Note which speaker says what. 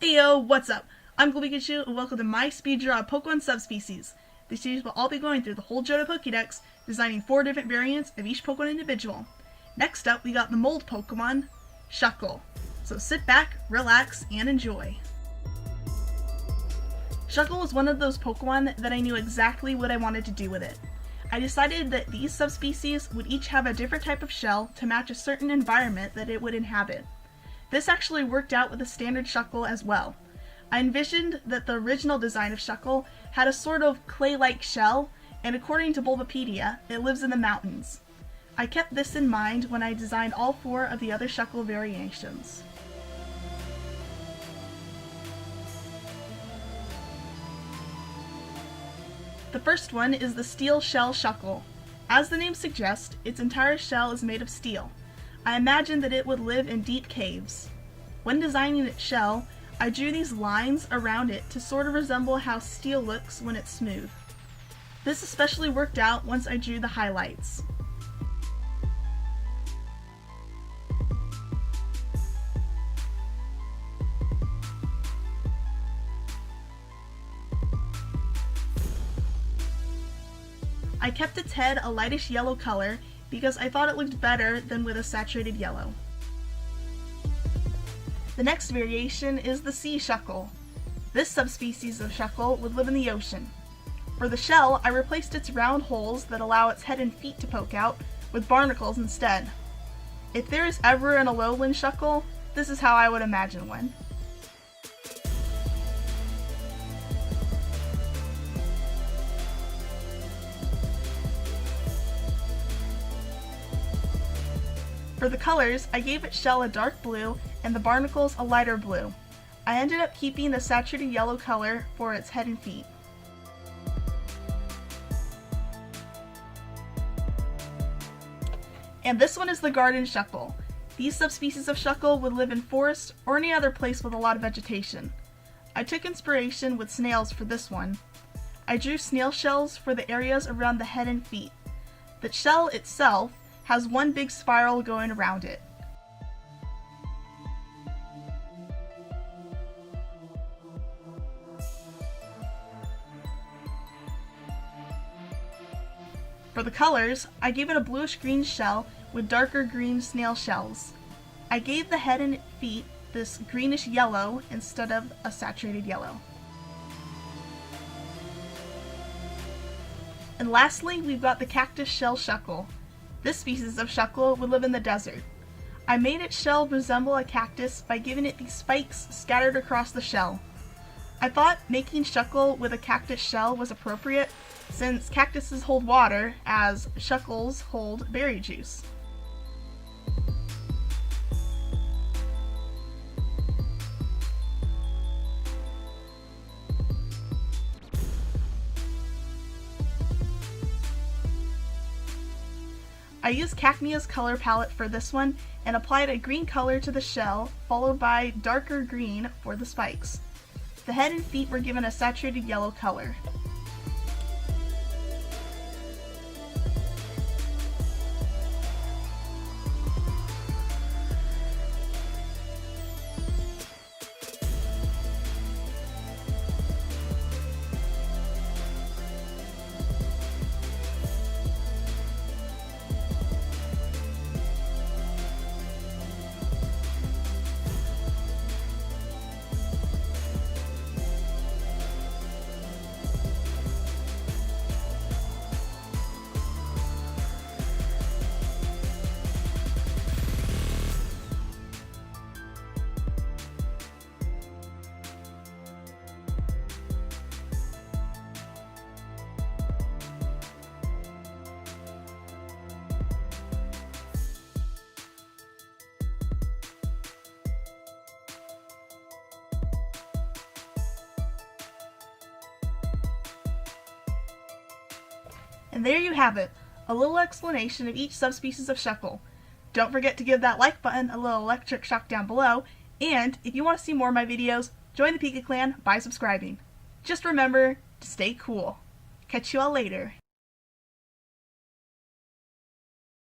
Speaker 1: Heyo, what's up? I'm CoolPikachu and welcome to my speed draw of PokemonSubspecies. This series will all be going through the whole Johto Pokedex, designing 4 different variants of each Pokemon individual. Next up, we got the mold Pokemon, Shuckle. So sit back, relax, and enjoy. Shuckle was one of those Pokemon that I knew exactly what I wanted to do with it. I decided that these subspecies would each have a different type of shell to match a certain environment that it would inhabit. This actually worked out with the standard Shuckle as well. I envisioned that the original design of Shuckle had a sort of clay-like shell, and according to Bulbapedia, it lives in the mountains. I kept this in mind when I designed all 4 of the other Shuckle variations. The first one is the Steel Shell Shuckle. As the name suggests, its entire shell is made of steel. I imagined that it would live in deep caves. When designing its shell, I drew these lines around it to sort of resemble how steel looks when it's smooth. This especially worked out once I drew the highlights. I kept its head a lightish yellow color because I thought it looked better than with a saturated yellow. The next variation is the Sea Shuckle. This subspecies of Shuckle would live in the ocean. For the shell, I replaced its round holes that allow its head and feet to poke out with barnacles instead. If there is ever an lowland Shuckle, this is how I would imagine one. For the colors, I gave its shell a dark blue and the barnacles a lighter blue. I ended up keeping the saturated yellow color for its head and feet. And this one is the Garden Shuckle. These subspecies of Shuckle would live in forests or any other place with a lot of vegetation. I took inspiration with snails for this one. I drew snail shells for the areas around the head and feet. The shell itself has one big spiral going around it. For the colors, I gave it a bluish-green shell with darker green snail shells. I gave the head and feet this greenish yellow instead of a saturated yellow. And lastly, we've got the Cactus Shell Shuckle. This species of Shuckle would live in the desert. I made its shell resemble a cactus by giving it these spikes scattered across the shell. I thought making Shuckle with a cactus shell was appropriate, since cactuses hold water as Shuckles hold berry juice. I used Cacnea's color palette for this one and applied a green color to the shell, followed by darker green for the spikes. The head and feet were given a saturated yellow color. And there you have it, a little explanation of each subspecies of Shuckle. Don't forget to give that like button a little electric shock down below, and if you want to see more of my videos, join the Pika Clan by subscribing. Just remember to stay cool. Catch you all later.